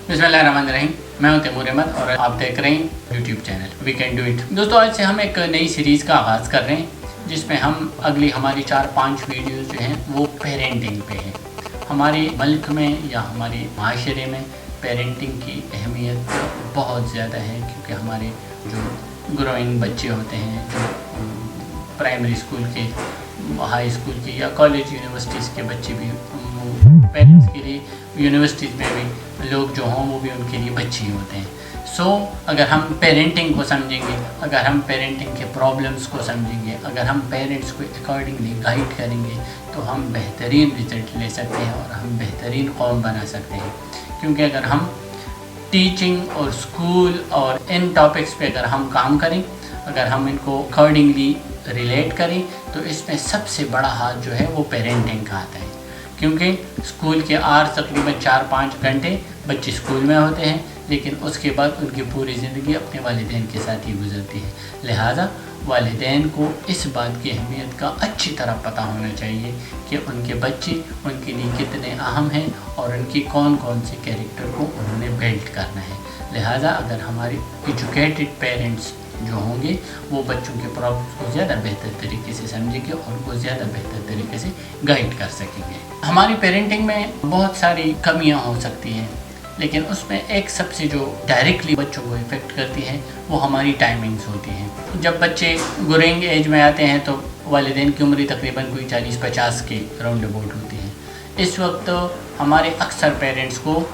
बिस्मिल्लाहिर्रहमानिर्रहीम। मैं हूं तैमूर अहमद और आप देख रहे हैं YouTube channel we can do it. दोस्तों, आज से हम एक नई सीरीज़ का आगाज़ कर रहे हैं जिसमें हम अगली हमारी 4-5 वीडियोज़ जो हैं वो पेरेंटिंग पे हैं। हमारे मुल्क में या हमारे माशरे में पेरेंटिंग की अहमियत बहुत ज़्यादा है, क्योंकि हमारे जो ग्रोइंग बच्चे होते हैं, जो प्राइमरी स्कूल के, हाई स्कूल के या कॉलेज यूनिवर्सिटीज़ के बच्चे भी, पेरेंट्स के लिए यूनिवर्सिटीज़ में भी लोग जो हों वो भी उनके लिए बच्चे ही होते हैं। अगर हम पेरेंटिंग को समझेंगे, अगर हम पेरेंटिंग के प्रॉब्लम्स को समझेंगे, अगर हम पेरेंट्स को अकॉर्डिंगली गाइड करेंगे तो हम बेहतरीन रिजल्ट ले सकते हैं और हम बेहतरीन कौम बना सकते हैं। क्योंकि अगर हम टीचिंग और स्कूल और इन टॉपिक्स पे अगर हम काम करें, अगर हम इनको अकॉर्डिंगली रिलेट करें, तो इसमें सबसे बड़ा हाथ जो है वो पेरेंटिंग का आता है। क्योंकि स्कूल के तकरीबन 4-5 घंटे बच्चे स्कूल में होते हैं, लेकिन उसके बाद उनकी पूरी ज़िंदगी अपने वालिदैन के साथ ही गुजरती है। लिहाजा वालिदैन को इस बात की अहमियत का अच्छी तरह पता होना चाहिए कि उनके बच्चे उनके लिए कितने अहम हैं और उनकी कौन कौन से कैरेक्टर को उन्होंने बिल्ड करना है। लिहाजा अगर हमारे एजुकेटेड पेरेंट्स जो होंगे वो बच्चों के प्रॉब्लम्स को ज़्यादा बेहतर तरीके से समझेंगे और उनको ज़्यादा बेहतर तरीके से गाइड कर सकेंगे। हमारी पेरेंटिंग में बहुत सारी कमियां हो सकती हैं, लेकिन उसमें एक सबसे जो डायरेक्टली बच्चों को इफ़ेक्ट करती है वो हमारी टाइमिंग्स होती हैं। जब बच्चे ग्रोइंग एज में आते हैं तो वालिदैन की उम्र तकरीबन कोई 40-50 के राउंड अबाउट होती है। इस वक्त हमारे अक्सर पेरेंट्स को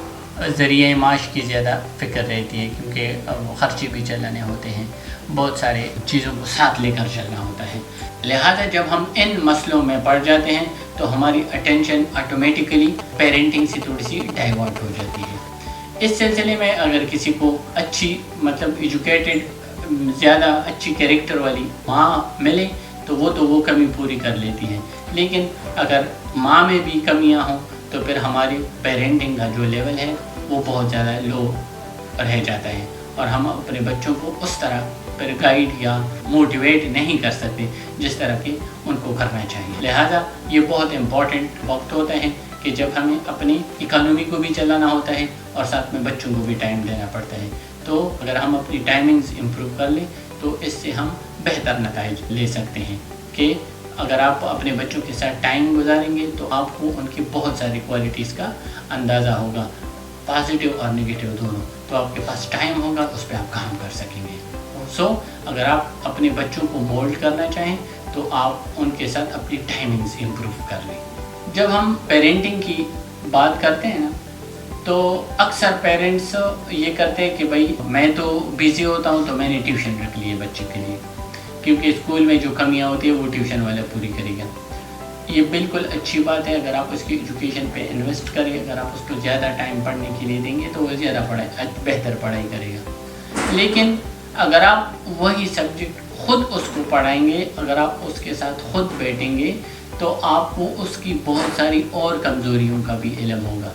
ज़रिए माश की ज़्यादा फ़िक्र रहती है, क्योंकि ख़र्चे भी चलाने होते हैं, बहुत सारे चीज़ों को साथ लेकर चलना होता है। लिहाजा जब हम इन मसलों में पड़ जाते हैं तो हमारी अटेंशन ऑटोमेटिकली पेरेंटिंग से थोड़ी सी डाइवर्ट हो जाती है। इस सिलसिले में अगर किसी को अच्छी एजुकेटेड, ज़्यादा अच्छी कैरेक्टर वाली माँ मिले तो वो कमी पूरी कर लेती है। लेकिन अगर माँ में भी कमियाँ हों तो फिर हमारी पेरेंटिंग का जो लेवल है वो बहुत ज़्यादा लो रह जाता है और हम अपने बच्चों को उस तरह फिर गाइड या मोटिवेट नहीं कर सकते जिस तरह के उनको करना चाहिए। लिहाजा ये बहुत इम्पॉर्टेंट वक्त होता है कि जब हमें अपनी इकोनॉमी को भी चलाना होता है और साथ में बच्चों को भी टाइम देना पड़ता है। तो अगर हम अपनी टाइमिंग्स इम्प्रूव कर लें तो इससे हम बेहतर नतीजे ले सकते हैं कि अगर आप अपने बच्चों के साथ टाइम गुजारेंगे तो आपको उनकी बहुत सारी क्वालिटीज़ का अंदाज़ा होगा, पॉजिटिव और नेगेटिव दोनों। तो आपके पास टाइम होगा, उस पर आप काम कर सकेंगे। अगर आप अपने बच्चों को मोल्ड करना चाहें तो आप उनके साथ अपनी टाइमिंग्स इम्प्रूव कर लें। जब हम पेरेंटिंग की बात करते हैं ना, तो अक्सर पेरेंट्स ये करते हैं कि भाई मैं तो बिज़ी होता हूँ तो मैंने ट्यूशन रख ली है बच्चे के लिए, क्योंकि स्कूल में जो कमियाँ होती है वो ट्यूशन वाला पूरी करेगा। ये बिल्कुल अच्छी बात है। अगर आप उसकी एजुकेशन पे इन्वेस्ट करें, अगर आप उसको ज़्यादा टाइम पढ़ने के लिए देंगे तो वो ज़्यादा बेहतर पढ़ाई करेगा। लेकिन अगर आप वही सब्जेक्ट ख़ुद उसको पढ़ाएंगे, अगर आप उसके साथ ख़ुद बैठेंगे तो आपको उसकी बहुत सारी और कमज़ोरियों का भी इल्म होगा।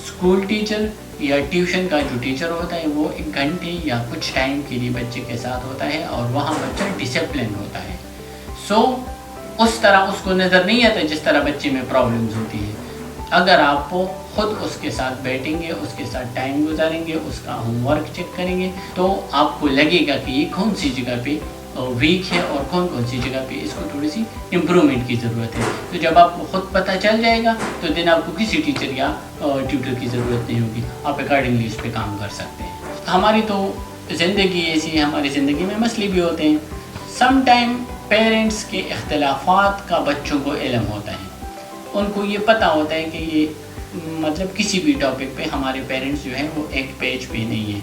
स्कूल टीचर या ट्यूशन का जो टीचर होता है वो 1 घंटे या कुछ टाइम के लिए बच्चे के साथ होता है और वहाँ बच्चा डिसिप्लिन होता है। उस तरह उसको नज़र नहीं आता जिस तरह बच्चे में प्रॉब्लम्स होती है। अगर आप ख़ुद उसके साथ बैठेंगे, उसके साथ टाइम गुजारेंगे, उसका होमवर्क चेक करेंगे तो आपको लगेगा कि ये कौन सी जगह पे वीक है और कौन सी जगह पे इसको थोड़ी सी इम्प्रूवमेंट की ज़रूरत है। तो जब आपको ख़ुद पता चल जाएगा तो दिन आपको किसी टीचर या ट्यूटर की ज़रूरत नहीं होगी, आप अकॉर्डिंगली इस पर काम कर सकते हैं। हमारी तो ज़िंदगी ऐसी है, हमारी ज़िंदगी में मसले भी होते हैं। सम टाइम पेरेंट्स के इख्तलाफात का बच्चों को इल्म होता है, उनको ये पता होता है कि ये किसी भी टॉपिक पे हमारे पेरेंट्स जो हैं वो एक पेज पे नहीं है।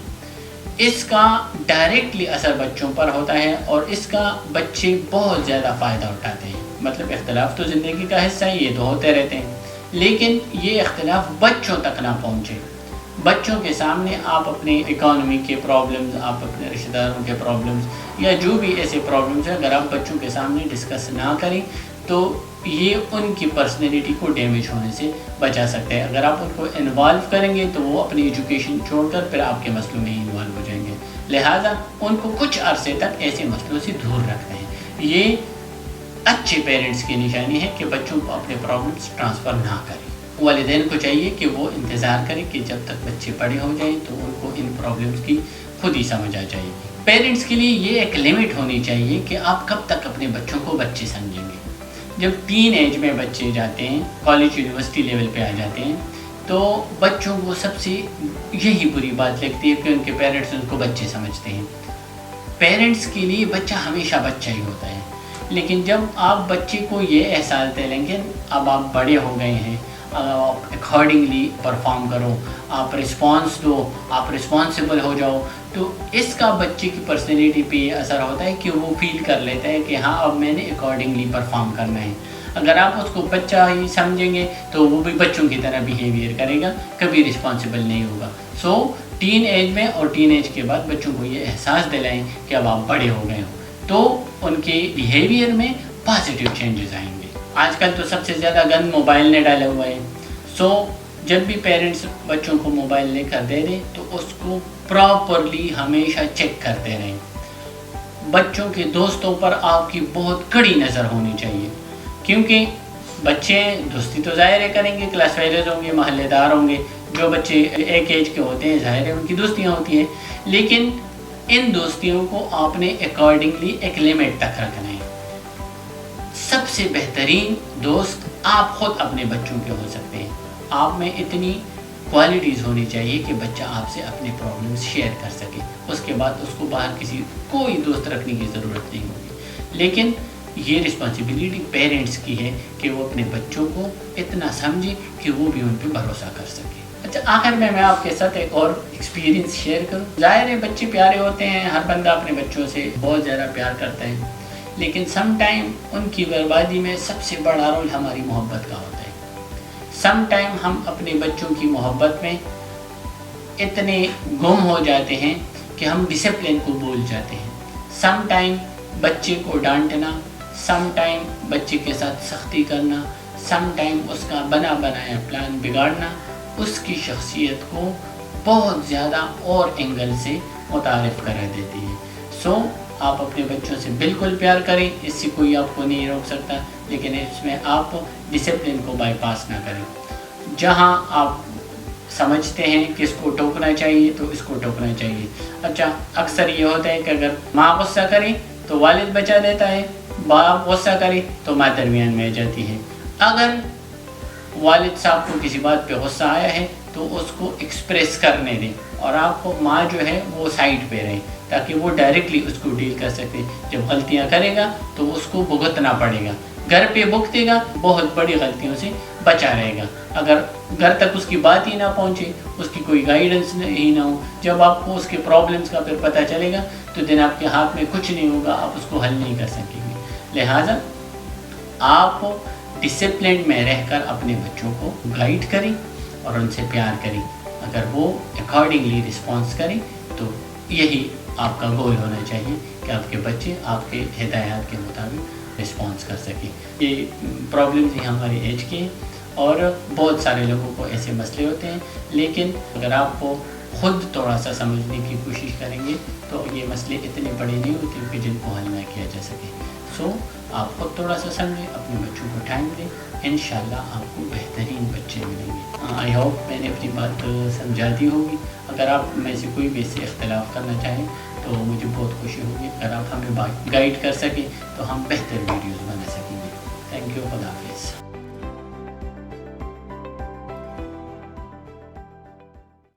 इसका डायरेक्टली असर बच्चों पर होता है और इसका बच्चे बहुत ज़्यादा फ़ायदा उठाते हैं। इख्तलाफ तो ज़िंदगी का हिस्सा ही, ये तो होते रहते हैं, लेकिन ये इख्तलाफ बच्चों तक ना पहुँचे। बच्चों के सामने आप अपने इकोनॉमी के प्रॉब्लम्स, आप अपने रिश्तेदारों के प्रॉब्लम्स या जो भी ऐसे प्रॉब्लम्स हैं, अगर आप बच्चों के सामने डिस्कस ना करें तो ये उनकी पर्सनैलिटी को डैमेज होने से बचा सकते हैं। अगर आप उनको इन्वॉल्व करेंगे तो वो अपनी एजुकेशन छोड़कर फिर आपके मसलों में इन्वॉल्व हो जाएंगे। लिहाजा उनको कुछ अरसे तक ऐसे मसलों से दूर रखते हैं। ये अच्छे पेरेंट्स की निशानी है कि बच्चों को अपने प्रॉब्लम्स ट्रांसफ़र ना करें। والدین کو چاہیے کہ وہ انتظار کریں کہ جب تک بچے بڑے ہو جائیں تو ان کو ان پرابلمس کی خود ہی سمجھ آ جائے گی۔ پیرنٹس کے لیے یہ ایک لمٹ ہونی چاہیے کہ آپ کب تک اپنے بچوں کو بچے سمجھیں گے۔ جب ٹین ایج میں بچے جاتے ہیں، کالج یونیورسٹی لیول پہ آ جاتے ہیں، تو بچوں کو سب سے یہی بری بات لگتی ہے کہ ان کے پیرنٹس ان کو بچے سمجھتے ہیں۔ پیرنٹس کے لیے بچہ ہمیشہ بچہ ہی ہوتا ہے، لیکن جب آپ بچے کو یہ احساس دلائیں گے اب آپ بڑے ہو گئے ہیں، آپ اکارڈنگلی پرفارم کرو، آپ رسپانس دو، آپ رسپانسبل ہو جاؤ، تو اس کا بچے کی پرسنالٹی پہ یہ اثر ہوتا ہے کہ وہ فیل کر لیتا ہے کہ ہاں اب میں نے اکارڈنگلی پرفارم کرنا ہے۔ اگر آپ اس کو بچہ ہی سمجھیں گے تو وہ بھی بچوں کی طرح بیہیویئر کرے گا، کبھی رسپانسبل نہیں ہوگا۔ سو ٹین ایج میں اور ٹین ایج کے بعد بچوں کو یہ احساس دلائیں کہ اب آپ بڑے ہو گئے ہو، تو ان کے بیہیویئر میں پازیٹیو چینجز آئیں گے۔ آج کل تو سب سے زیادہ گند موبائل نے ڈالا ہوا ہے، سو جب بھی پیرنٹس بچوں کو موبائل لے کر دے دیں تو اس کو پراپرلی ہمیشہ چیک کرتے رہیں۔ بچوں کے دوستوں پر آپ کی بہت کڑی نظر ہونی چاہیے، کیونکہ بچے دوستی تو ظاہر کریں گے، کلاس فیلرز ہوں گے، محلے دار ہوں گے، جو بچے ایک ایج کے ہوتے ہیں ظاہر ہے ان کی دوستیاں ہوتی ہیں، لیکن ان دوستیوں کو آپ نے اکارڈنگلی ایک لمٹ تک رکھنا ہے۔ سب سے بہترین دوست آپ خود اپنے بچوں کے ہو سکتے ہیں۔ آپ میں اتنی کوالٹیز ہونی چاہیے کہ بچہ آپ سے اپنے پرابلمس شیئر کر سکے، اس کے بعد اس کو باہر کوئی دوست رکھنے کی ضرورت نہیں ہوگی۔ لیکن یہ رسپانسبلٹی پیرنٹس کی ہے کہ وہ اپنے بچوں کو اتنا سمجھے کہ وہ بھی ان پہ بھروسہ کر سکے۔ اچھا، آخر میں آپ کے ساتھ ایک اور ایکسپیرینس شیئر کروں۔ ظاہر ہے بچے پیارے ہوتے ہیں، ہر بندہ اپنے بچوں سے بہت زیادہ پیار کرتا ہے، لیکن سم ٹائم ان کی بربادی میں سب سے بڑا رول ہماری محبت کا ہوتا ہے۔ سم ٹائم ہم اپنے بچوں کی محبت میں اتنے گم ہو جاتے ہیں کہ ہم ڈسپلن کو بھول جاتے ہیں۔ سم ٹائم بچے کو ڈانٹنا، سم ٹائم بچے کے ساتھ سختی کرنا، سم ٹائم اس کا بنا بنایا پلان بگاڑنا اس کی شخصیت کو بہت زیادہ اور اینگل سے متعارف کرا دیتی ہے۔ سو آپ اپنے بچوں سے بالکل پیار کریں، اس سے کوئی آپ کو نہیں روک سکتا، لیکن اس میں آپ ڈسپلن کو بائی پاس نہ کریں۔ جہاں آپ سمجھتے ہیں کہ اس کو ٹوکنا چاہیے تو اس کو ٹوکنا چاہیے۔ اچھا، اکثر یہ ہوتا ہے کہ اگر ماں غصہ کرے تو والد بچا دیتا ہے، باپ غصہ کرے تو ماں درمیان میں آ جاتی ہے۔ اگر والد صاحب کو کسی بات پہ غصہ آیا ہے تو اس کو ایکسپریس کرنے دیں، اور آپ کو ماں جو ہے وہ سائڈ پہ رہے تاکہ وہ ڈائریکٹلی اس کو ڈیل کر سکے۔ جب غلطیاں کرے گا تو اس کو بھگتنا پڑے گا، گھر پہ بھگتے گا، بہت بڑی غلطیوں سے بچا رہے گا۔ اگر گھر تک اس کی بات ہی نہ پہنچے، اس کی کوئی گائیڈنس ہی نہ ہو، جب آپ کو اس کے پرابلمس کا پھر پتہ چلے گا تو دن آپ کے ہاتھ میں کچھ نہیں ہوگا، آپ اس کو حل نہیں کر سکیں گے۔ لہٰذا آپ ڈسپلن میں رہ کر اپنے بچوں کو گائیڈ کریں اور ان سے پیار کریں۔ اگر وہ اکارڈنگلی رسپانس کریں تو یہی آپ کا گول ہونا چاہیے کہ آپ کے بچے آپ کے ہدایات کے مطابق رسپانس کر سکیں۔ یہ پرابلمز ہی ہماری ایج کی ہیں اور بہت سارے لوگوں کو ایسے مسئلے ہوتے ہیں، لیکن اگر آپ کو خود تھوڑا سا سمجھنے کی کوشش کریں گے تو یہ مسئلے اتنے بڑے نہیں ہوتے کہ جن کو حل نہ کیا جا سکے۔ سو آپ خود تھوڑا سا سمجھیں، اپنے بچوں کو ٹائم دیں، انشاءاللہ آپ کو بہترین بچے ملیں گے۔ آئی ہوپ میں نے اپنی بات سمجھا دی ہوگی۔ اگر آپ میں سے کوئی بھی اس سے اختلاف کرنا چاہیں تو مجھے بہت خوشی ہوگی۔ اگر آپ ہمیں گائیڈ کر سکیں تو ہم بہتر ویڈیوز بنا سکیں گے۔ تھینک یو، خدا حافظ۔